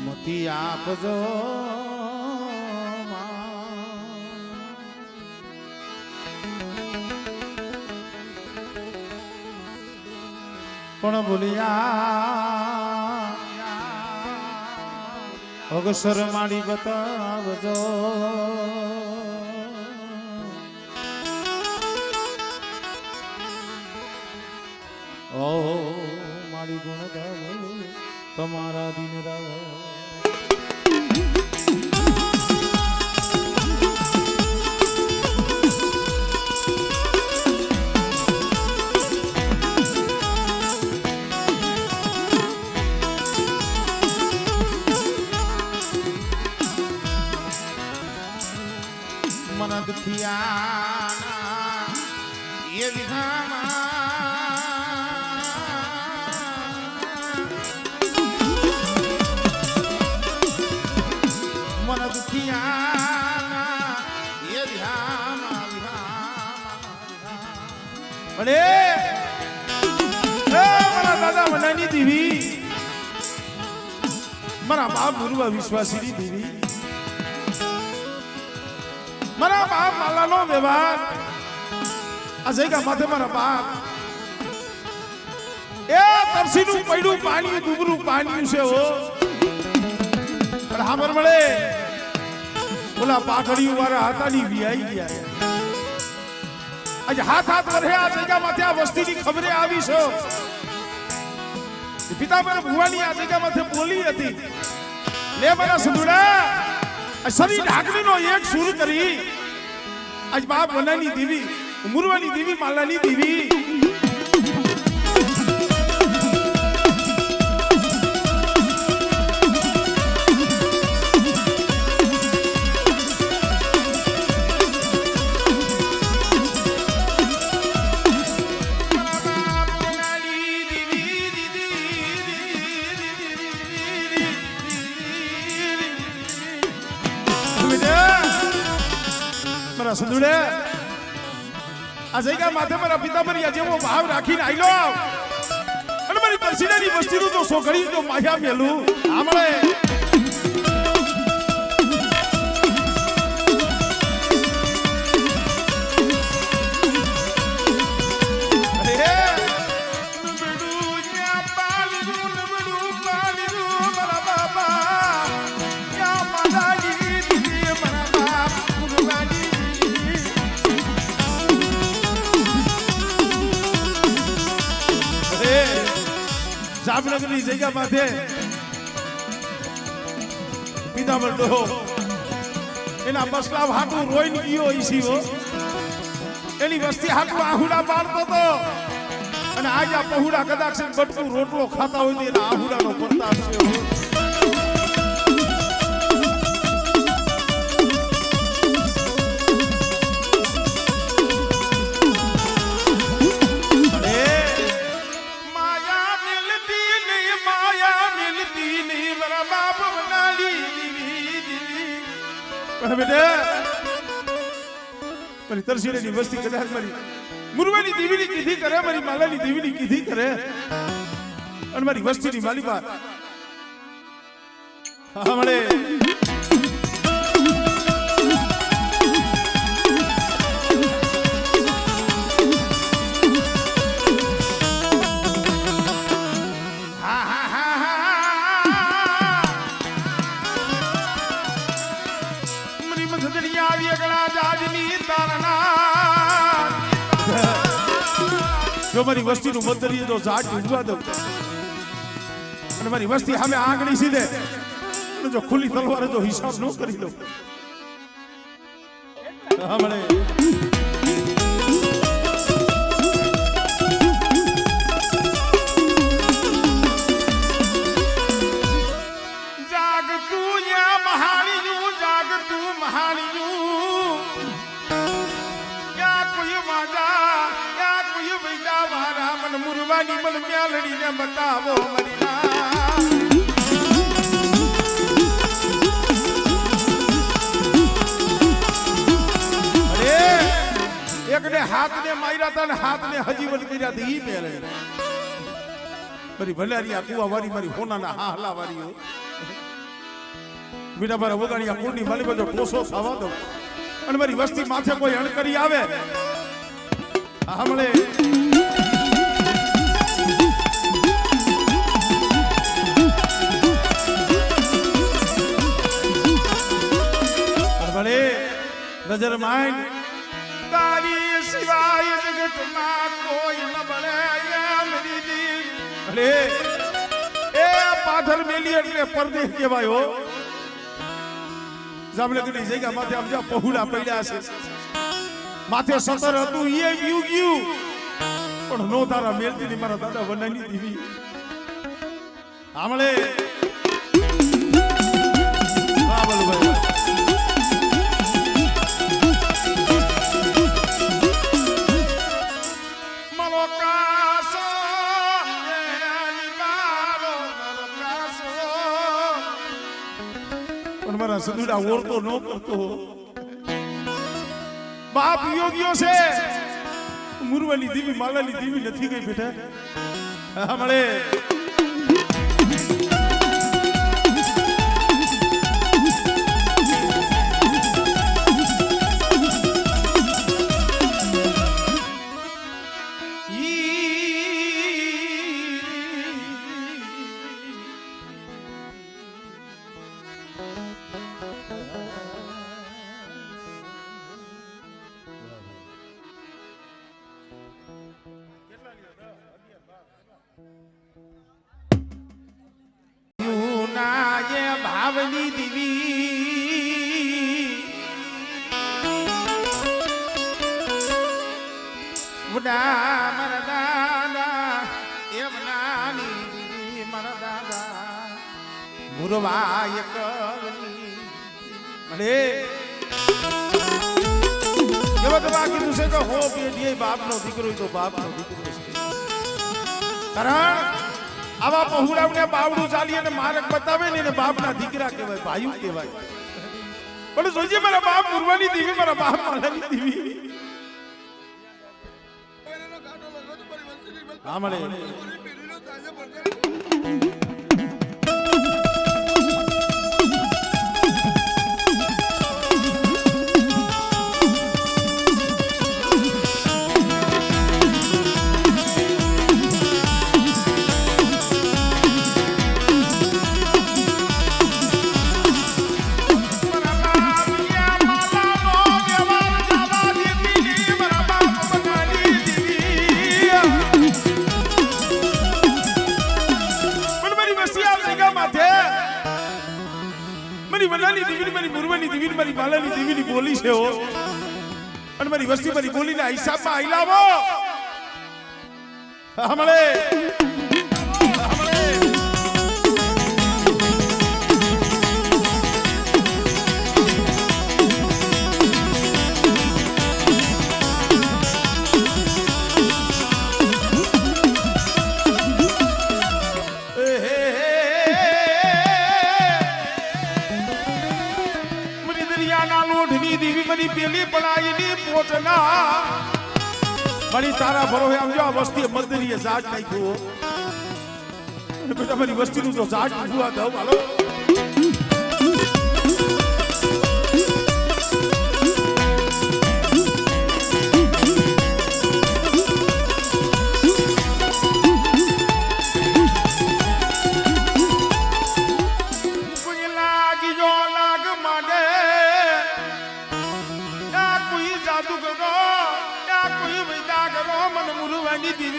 મતી આપજો પણ ભૂલિયા અગસર માડી બતાવજો ઓ મારી ગુણ ગાવો તમારા દિન રાવ મન દુખિયા એ વિધામાં મન દુખિયા એ વિધામાં અરે મારા દાદા મનાની દેવી મારા બાપ ગુરુવા વિશ્વાસીની દેવી મારા બાપ માલાનો વ્યવહાર આ જગ્યા માથે મારા બાપ એ તરસીનું પડ્યું પાણી ડુબરું પાણી છે હો પણ હાબર મળે ઓલા પાઘડિયું વાળા હાથાની વિયાઈ ગયા આજે હાથ વરહે આ જગ્યા માથે આ વસ્તીની ખબરે આવી છે પિતાંબર ભુવાની આ જગ્યા માથે બોલી હતી લે મારા સંધુડા શરીર ઢાકણીનો એક સુર કરી આજ બાપ બનાની દેવી મુરવાની દેવી માલાની દેવી સંધુડે આ જગ્યા માથે મારા પિતાંબરિયા જેવો ભાવ રાખીને આઈલો અને મારી પરસીડાની વસ્તીનું તો સોઘડી તો માયા મેલું આમળે જામનગરની જગ્યા માથે પિતાંબર ડોહો એના બસલા હાટું રોઈને ગયો ઈસીઓ એની વસ્તી હાટું આહુડા પાડતો હતો અને આજ આ પહુડા કદાચ બટકું રોટલો ખાતા હોય તો એના આહુડાનો પ્રતાપ છે મારી તરસીની વસ્તી કદાચ મારી મુરવાની દેવીની કીધી કરે મારી માલાની દેવીની કીધી કરે અને મારી વસ્તીની માલિકા હમણે જો મારી વસ્તીનું મતરીએ તો ઝાડ ઊંઘવા દઉં અને મારી વસ્તી સામે આંગળી સીધે જો ખુલ્લી તલવારે જો હિસાબ ન કરી દઉં હમણે મુરવાની મન મ્યાલડીને બતાવો એકને હાથને માર્યા હતા ને હાથને હજીવન કર્યા હતા ઈ પહેરે મારી ભલારી આ કુવા વાળી મારી હોનાના હાહલા વાળી બીજા મારા વગાડિયા કુળની માલી બધો ટોસો થવા દો અને મારી વસ્તી માથે કોઈ અણકરી આવે હમણે નજર માન તારી સિવાય જગતમાં કોઈ ન બને મેરી દી અરે એ પાથર મેલી એટલે પરદેશ કહેવાય હો જામનગરની જગ્યા માથે આમ જા પહોળા પડ્યા છે માથે સતર હતું એ ગયું પણ નો તારા મેલતી ની મારા દાદા વનાની દીવી આમળે ભાઈ મારા સદુડા ઓળતો ન કરતો બાપ યોગ્યો છે મુરવાની દેવી માલાની દેવી નથી ગઈ બેટા હમણે ભાવની દીવી બુડા મારા દાદા એમ નાની દીવી મારા દાદા મુરવાય કવની મને એવા તો બાકી તું છે કે હો પેઢીએ બાપનો દીકરો તો બાપનો દીકરો છે કારણ આવા પહોળાવને બાવડું ચાલી અને મારક બતાવે ને બાપના દીકરા કહેવાય ભાઈઓ કહેવાય પણ જોજે મારા બાપ મુરવાની દેવી મારા બાપ માલાની દેવી હા મળે બોલી છે અને મારી વસ્તી મારી બોલીના હિસાબમાં આઈલાવો હમણે પેલી પડાઈની પોટના મારી તારા ભરોસે આમ જો આ વસ્તી મદરીએ જાજ નાખ્યો બેટા મારી વસ્તીનું તો જાજ ઉભા દઉં હાલો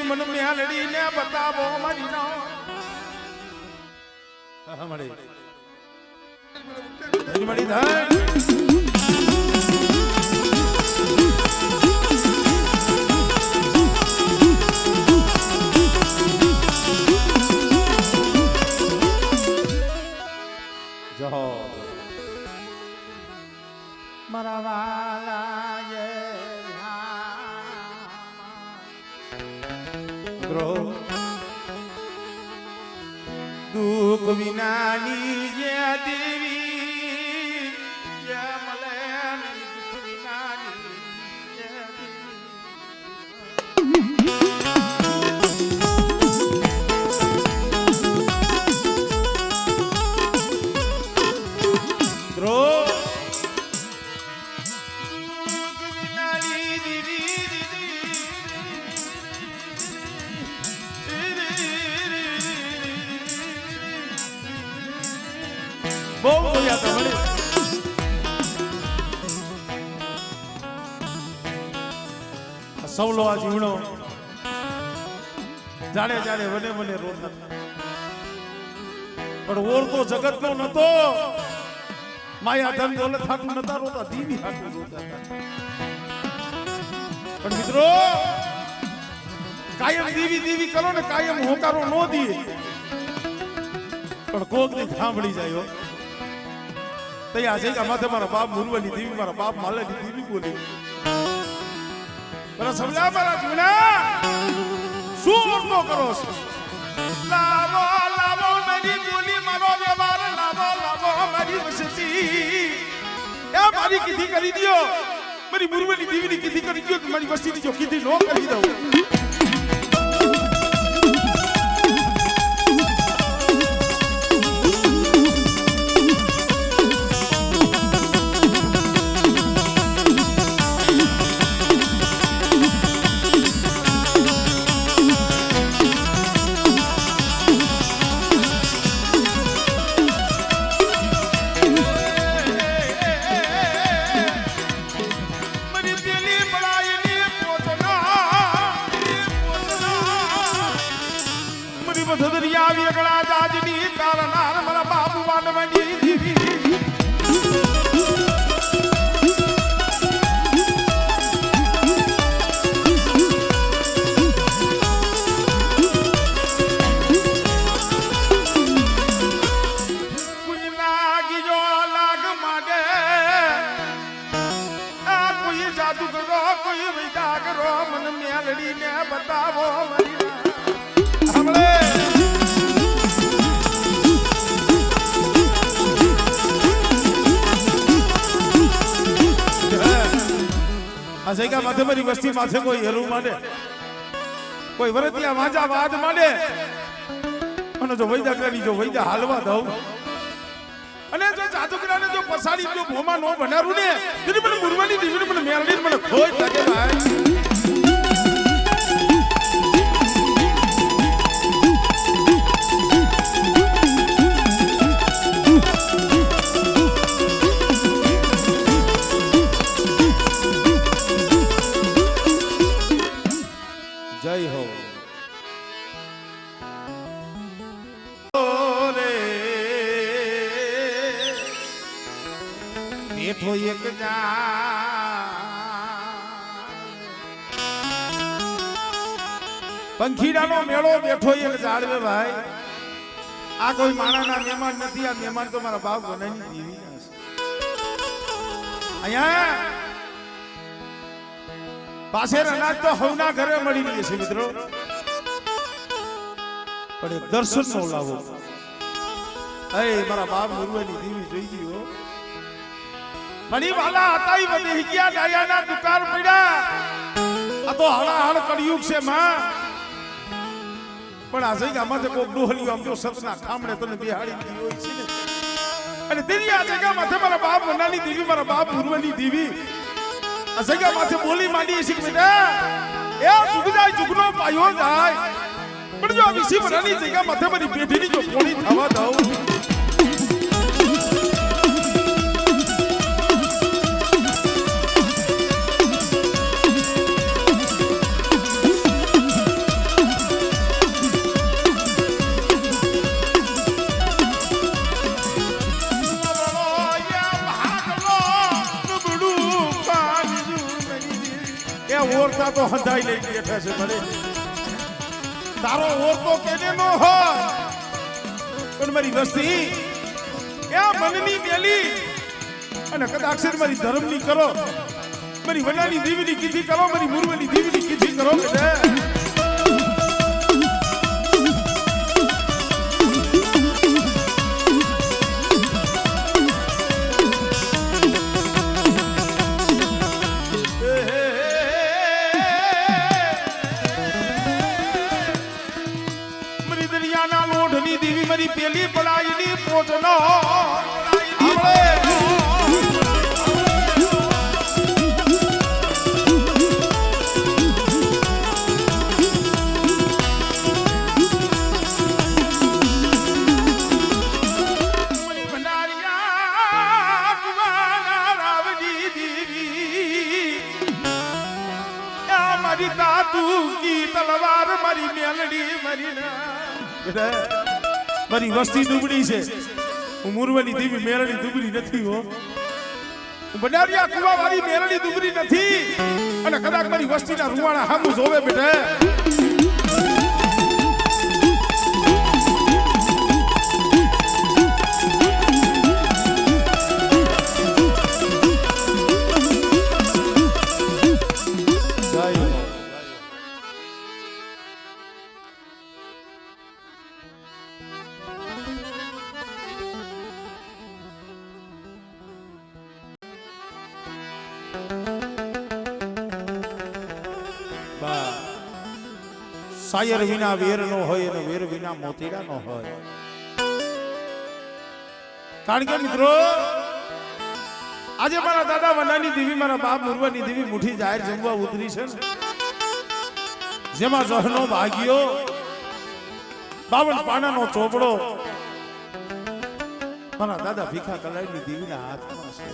मन मेलड़ी ने बतावो मरीनो हमारे मरी धान जो मरा वाला ये दुख विनानी ये देवी ये मले दुख विनानी ये देवी બહુ જોયા હતા મને. સવલો આ જીવણો જાણે જાણે વને વને રોડ પણ ઓર તો જગત નો નતો. માયા ધન દોલત હાટું નતા રોતા, દીવી હાટું રોતા હતા. પણ મિત્રો કાયમ દીવી દીવી કરો ને કાયમ હોકારો નો દીએ પણ કોક ની સાંભળી જાય. તૈયાર છે કે માથે મારા બાપ મુરવાની દીવી, મારા બાપ માલાની દીવી બોલી. બરા સમજા મારા જીવના શું ઓળખો કરો છો? લાવો લાવો મારી બોલી, મારો વ્યવહાર લાવો લાવો મારી વસતી. એ મારી કીધી કરી દિયો, મારી મુરવાની દીવીની કીધી કરી દિયો, મારી વસ્તીની જો કીધી નો કરી દઉં. અજયકા માથે મારી વસ્તી માથે કોઈ હેરું માંડે, કોઈ વરતિયા વાંજા વાદ માંડે અને જો વૈદા કરી જો વૈદા હાલવા દઉં અને જો જાદુગરાને જો પસાડી જો ભોમા નો બનારું ને તેની મને મુરવાની દીવીને મને મેલડી મને ખોઈ લાગે ભાઈ. જય હો રે બેઠો એક પંખીડાનો મેળો બેઠો એક ઝાડવે ભાઈ. આ કોઈ માણાના મહેમાન નથી, આ મહેમાન તો મારા બાપ બનાની દેવી છે. અહીંયા પાસે અનાજ તો હવના ઘરે મળી રહી છે મિત્રો, પણ એક દર્શન નો લાવો. એ મારા બાપ મુરવાની દેવી જોઈ ગયો મણી વાલા હતા ઈ બધી ગયા ડાયાના દુકાન પડ્યા. આ તો હળાહળ કળિયુગ છે માં. પણ આ જઈ ગામમાં કોક ડોહલી આમ જો સતના ખામણે તને બેહાડી દીધી હોય છે ને, અને તેની આ જગ્યા માથે મારા બાપ વનાની દેવી, મારા બાપ મુરવાની દેવી આ જગ્યા માથે બોલી માંડી છે બેટા. એ જુગ જાય જુગનો પાયો જાય, પણ જો આ વિસી વનાની જગ્યા માથે મારી પેઢીની જો કોણી થવા દઉં. ઓરતા તો હંધાઈ લઈ બેઠા છે મને. તારો ઓરતો કેને નો હોય પણ મારી વસ્તી એ મનની મેલી અને કદાચ મારી ધર્મની કરો, મારી વનાની દેવીની કીધી કરો, મારી મુરવાની દેવીની કીધી કરો બેટા. મારી પેલી પડાઈની પોચનો મારી મેલડી મારી ના મારી વસ્તી દુબળી છે હું મુરવાની દેવી મેલડી દુબળી નથી હો હું બનારિયા કુવા વાળી મેલડી દુબળી નથી અને કદાચ મારી વસ્તીના રૂવાણા હામું જોવે બેટા શાયર વિના વેર નો હોય અને વેર વિના મોતીડા નો હોય કારણ કે મિત્રો આજે મારા દાદા વનાની દેવી મારા બાપ મુરવાની દેવી મુઠી જાહેર જમવા ઉતરી છે જેમાં જહનો ભાગ્યો 52 પાનાનો ચોપડો મારા દાદા ભીખા કલાઈની દેવીના હાથમાં છે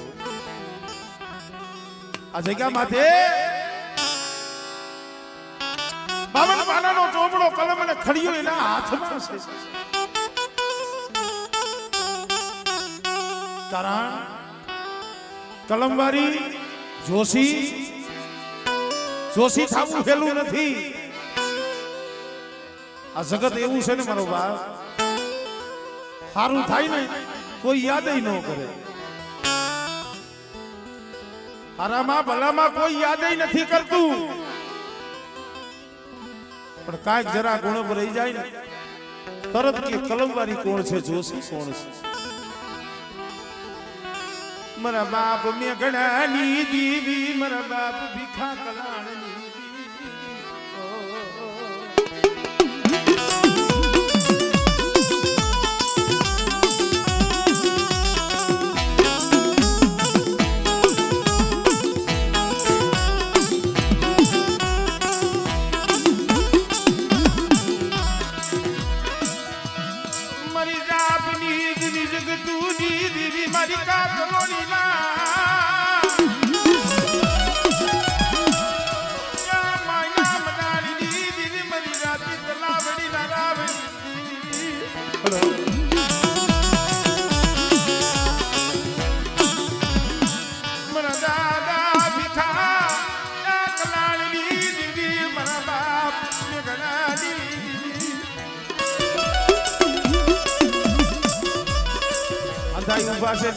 આ જગ્યા માથે 52 પાનાનો ચોપડો કલમ અને ખડીયો એના હાથમાં છે તારા કલમવારી જોશી થાવું હેલું નથી આ જગત એવું છે ને મારો બાપ સારું થાય ને કોઈ યાદ ન કરે હારામાં ભલામાં કોઈ યાદ નથી કરતું પણ કાંઈક જરા ગુણ પર રહી જાય ને તરત કે કલમવારી કોણ છે જોશી કોણ છે મારા બાપ મેઘડાની દેવી મારા બાપ ભીખા કલાણની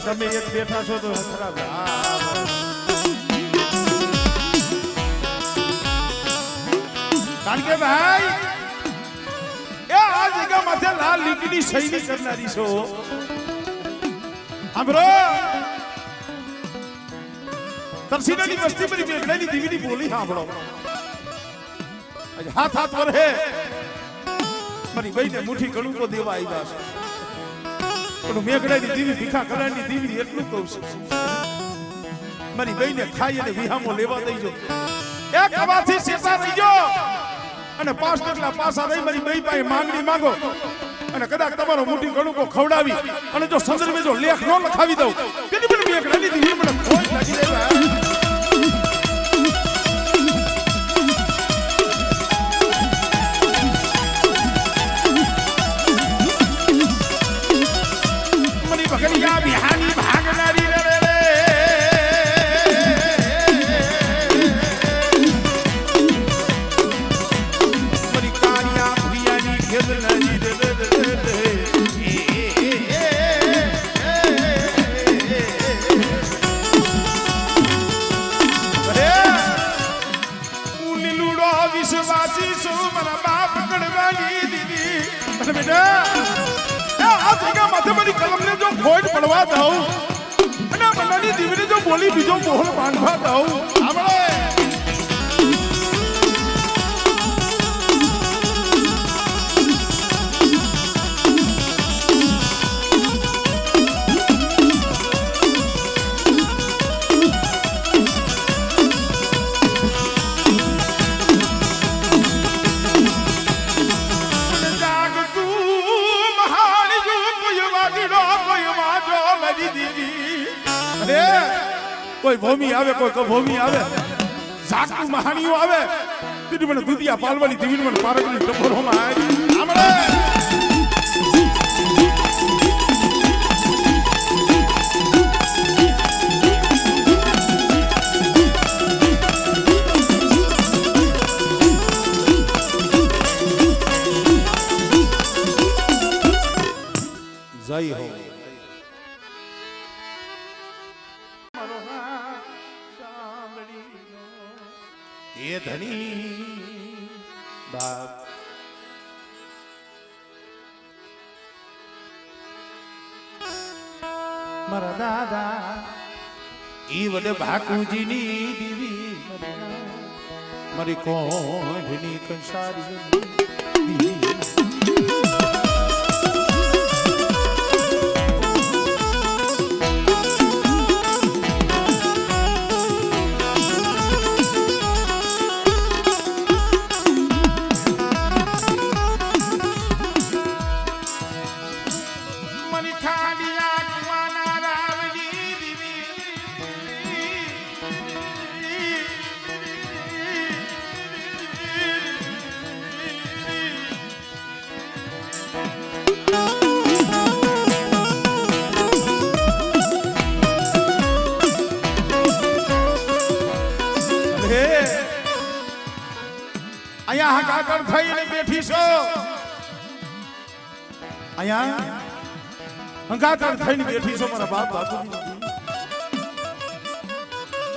તમે એક બેઠા છો તો ખરાબ કારણ કે ભાઈ એ આ જગ્યા માથે લાલ લીટીની સૈની કરનારી છો સાંભળો તરસીનાની વસ્તી પર મેઘડાની દેવીની બોલી સાંભળો હાથ વરહે મારી બહેને મુઠ્ઠી કણુકો દેવા આવ્યા છે પણ મેઘડાની દેવી ભીખા કલાની દેવી એટલું કહું છું મારી બહેને ખાઈ અને વિહામો લેવા દઈ જો એક હવાથી સેસા રહી ગયો અને 5 ડગલા પાસા રહી મારી બહેન પાસે માંગણી માંગો અને કદાચ તમારો મોટી કણુકો ખવડાવી અને જો સંદર્ભે જો લેખ ન લખાવી દઉં તેની પણ મેઘડાની દેવી મને કોઈ લાગી દેવા બકરિયા બિહાની ભાગનારી રે મરી કારિયા ભિયાની ખેદનારી રે અરે ઉલીલુડો વિશ્વાસી છો મારા બાપ કડવાની દીદી અરે બેટા આ જગ્યા માથે મારી કલમને જો ખોટ પડવા દઉં અને મનાની દીવીને જો બોલી બીજો મોહન બાંધવા દઉં આપણે કોઈ ભૂમિ આવે કોઈ ભૂમિ આવે જાગતું મહાણીઓ આવે દીદી મને દુધિયા પાલવાની દીવી મને પારકની ટપોરોમાં આવી આમળે જય હો એ ધણી બાપ મારા દાદા ઈ વડે ભાકુજીની દીવી મારી કોઢની કંસારી દીવી અહીંયા હાકાકર થઈને બેઠી છો અહીંયા હંગાકર થઈને બેઠી છો મારા બાપ બાપુજી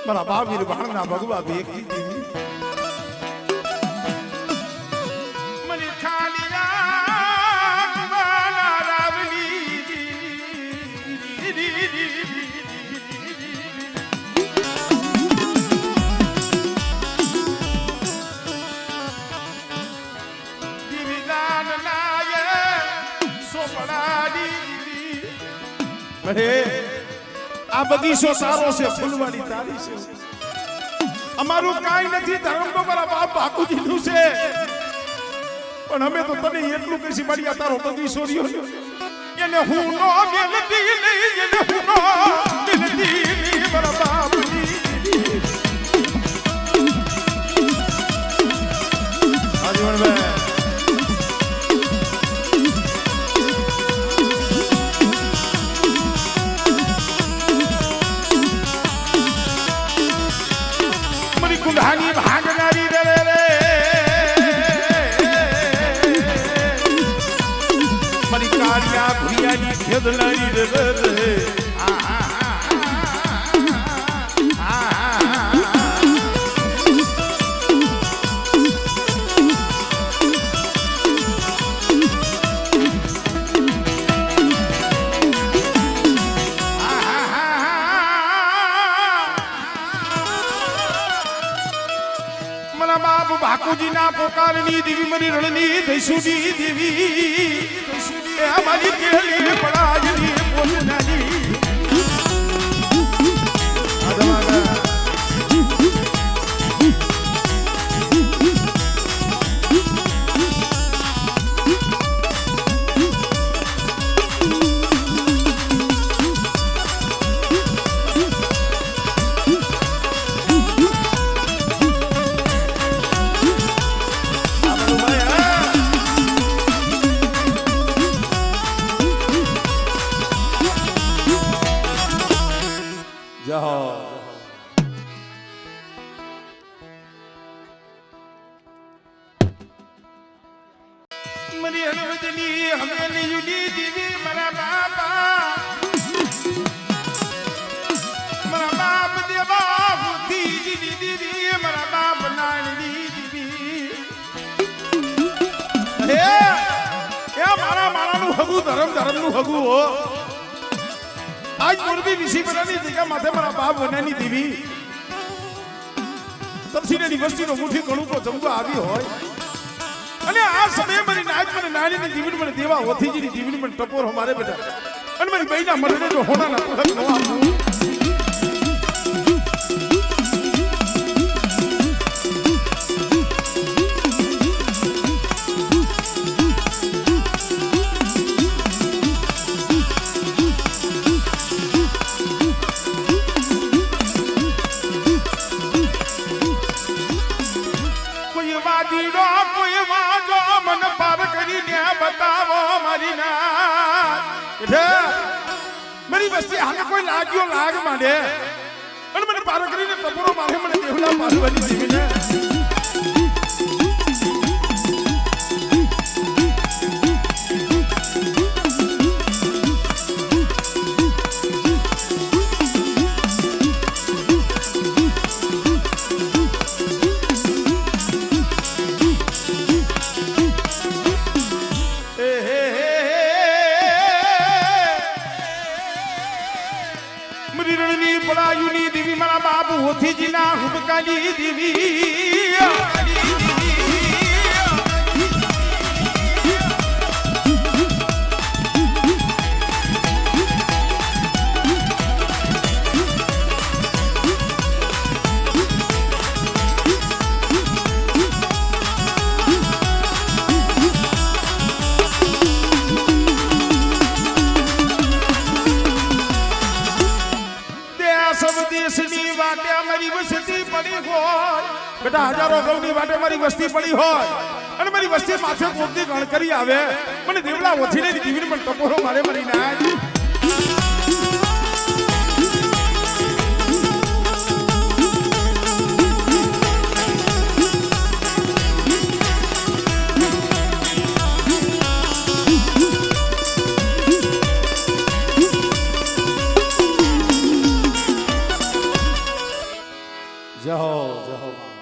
મારા બાપ વીર ભાણના ભગવા ભેગી દીધી મને ખાલી રાખવાના રાવલી આ બગીચો સારો છે ફૂલવાડી તારી છે અમારું કાઈ નથી ધર્મ તો મારા બાપ બાપુજીનું છે પણ અમે તો તને એટલું કહીશું મારી તારો બગીચો રહ્યો એને હું નો મેલતી નહીં એને હું નો મેલતી નહીં મારા બાપુજી આજીવનભાઈ कुंडानी भागनारी रे रे मरी कालिया भुरियानी खेदनारी रे रे भाकुजी ना पोकारनी देवी मरी रणनी दैसुदी देवी ए हमारी केली पड़ाजनी पोलनानी मरी हनुमजनी हमें युली दीदी मरा बाप देवा बुद्धि जी दीदी मरा बाप नानी दीदी हे या मारा नु हगु धर्म नु हगु हो आज मुर्दी ऋषि बनानी जगह माथे मरा बाप बनानी दीवी तपसीने यूनिवर्सिटी नो मुठी गणु को जमको आवी होय અને આ સમયે મારી નાચ મને નાની જીવન મને દેવા ઓથીજીની જીવન મને ટપોર હમારે બેટા અને મારી બહેના મરને જો હોના ના પુલક નો આપું કોઈ વસ્તી હાલે કોઈ લાગ્યો લાગ માંડે અને મને પાર કરીને ટપોરો મારે મને દેવલા પાડવાની જીવીને જીના હુબકાની દેવી દેશની વાટે અમારી વસ્તી પડી હોય બેટા હજારો ગૌની વાટે મારી વસ્તી પડી હોય અને મારી વસ્તી માથે કોપથી ગણ કરી આવે મને દેવલા ઓછીને દીવીને પણ ટપોરો મારે મરી ના જહો જહો